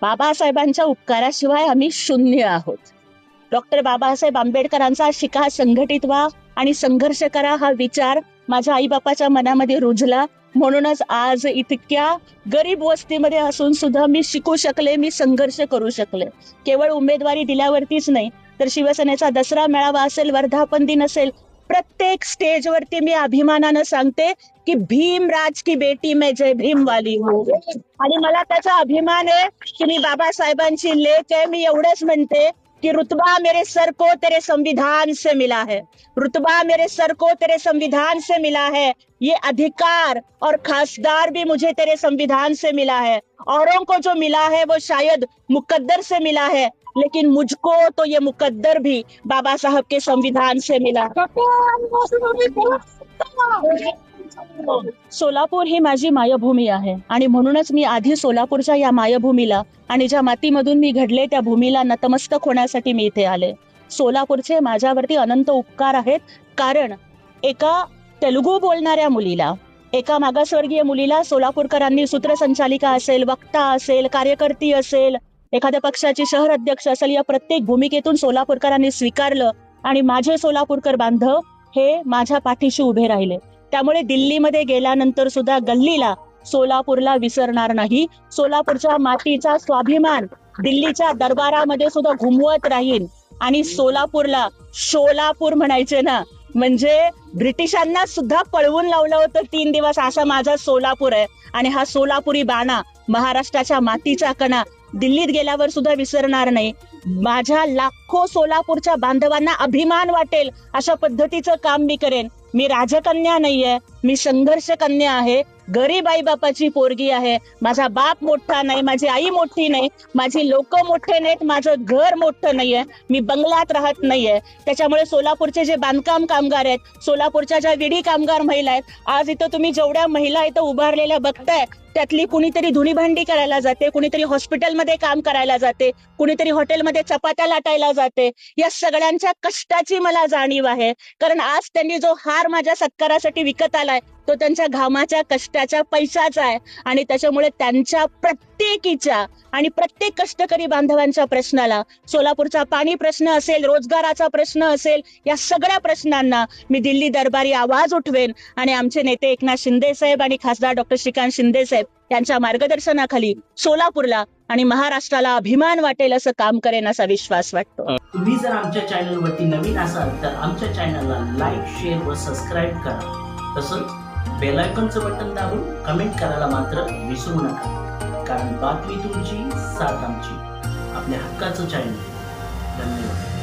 बाबासाहेबांच्या उपकाराशिवाय आम्ही शून्य आहोत. डॉक्टर बाबासाहेब आंबेडकरांचा शिका संघटित व्हा आणि संघर्ष करा हा विचार माझ्या आईबापाच्या मनामध्ये रुजला. म्हणूनच आज इतक्या गरीब वस्तीमध्ये असून सुद्धा मी शिकू शकले, मी संघर्ष करू शकले. केवळ उमेदवारी दिल्यावरतीच नाही, तर शिवसेनेचा दसरा मेळावा असेल, वर्धापन दिन असेल, प्रत्येक स्टेजवरती मी अभिमानानं सांगते की भीमराज की बेटी मैं जय भीम वाली हूँ. आणि मला त्याचा अभिमान आहे की मी बाबासाहेबांची लेक आहे. मी एवढंच म्हणते कि रुतबा मेरे सर को तेरे संविधान से मिला है, रुतबा मेरे सर को तेरे संविधान से मिला है, ये अधिकार और खासदार भी मुझे तेरे संविधान से मिला है. औरों को जो मिला है वो शायद मुकद्दर से मिला है, लेकिन मुझको तो ये मुकद्दर भी बाबा साहब के संविधान से मिला. सोलापूर ही माझी मायभूमी आहे आणि म्हणूनच मी आधी सोलापूरच्या या मायभूमीला आणि ज्या मातीमधून मी घडले त्या भूमीला नतमस्तक होण्यासाठी मी इथे आले. सोलापूरचे माझ्यावरती अनंत उपकार आहेत, कारण एका तेलुगू बोलणाऱ्या मुलीला, एका मागासवर्गीय मुलीला सोलापूरकरांनी सूत्रसंचालिका असेल, वक्ता असेल, कार्यकर्ती असेल, एखाद्या पक्षाची शहर अध्यक्ष असेल, या प्रत्येक भूमिकेतून सोलापूरकरांनी स्वीकारलं आणि माझे सोलापूरकर बांधव हे माझ्या पाठीशी उभे राहिले. त्यामुळे दिल्लीमध्ये गेल्यानंतर सुद्धा गल्लीला सोलापूरला विसरणार नाही. सोलापूरच्या मातीचा स्वाभिमान दिल्लीच्या दरबारामध्ये सुद्धा घुमवत राहीन. आणि सोलापूरला शोलापूर म्हणायचे ना, म्हणजे ब्रिटिशांना सुद्धा पळवून लावलं होतं 3 दिवस, असा माझा सोलापूर आहे. आणि हा सोलापुरी बाणा, महाराष्ट्राच्या मातीचा कणा दिल्लीत गेल्यावर सुद्धा विसरणार नाही. माझ्या लाखो सोलापूरच्या बांधवांना अभिमान वाटेल अशा पद्धतीचं काम मी करेन. मी राजकन्या नाहीये, मी संघर्ष कन्या आहे, गरीब आई बापाची पोरगी आहे. माझा बाप मोठा नाही, माझी आई मोठी नाही, माझी लोक मोठे नाहीत, माझं घर मोठं नाहीये, मी बंगल्यात राहत नाहीये. त्याच्यामुळे सोलापूरचे जे बांधकाम कामगार आहेत, सोलापूरच्या ज्या विडी कामगार महिला आहेत, आज इथं तुम्ही जेवढ्या महिला इथं उभारलेल्या बघताय, त्यातली कुणीतरी धुणी भांडी करायला जाते, कुणीतरी हॉस्पिटलमध्ये काम करायला जाते, कुणीतरी हॉटेलमध्ये चपात्या लाटायला जाते. या सगळ्यांच्या कष्टाची मला जाणीव आहे, कारण आज त्यांनी जो हार माझ्या सत्कारासाठी विकत आलाय तो त्यांच्या घामाच्या कष्टाच्या पैशाचा आहे. आणि त्याच्यामुळे त्यांच्या प्रत्येकीच्या आणि प्रत्येक कष्टकरी बांधवांच्या प्रश्नाला, सोलापूरचा पाणी प्रश्न असेल, रोजगाराचा प्रश्न असेल, या सगळ्या प्रश्नांना मी दिल्ली दरबारी आवाज उठवेन. आणि आमचे नेते एकनाथ शिंदे साहेब आणि खासदार डॉक्टर श्रीकांत शिंदे साहेब यांच्या मार्गदर्शनाखाली सोलापूरला आणि महाराष्ट्राला अभिमान वाटेल असं काम करेन असा विश्वास वाटतो. तुम्ही जर आमच्या चॅनलवरती नवीन असाल तर आमच्या चॅनलला लाईक, शेअर व सबस्क्राईब करा. तसंच बेल आयकॉनचं बटन दाबून कमेंट करायला मात्र विसरू नका, कारण बातमी तुमची, साथ आमची. आपल्या हक्काचं चॅनल. धन्यवाद.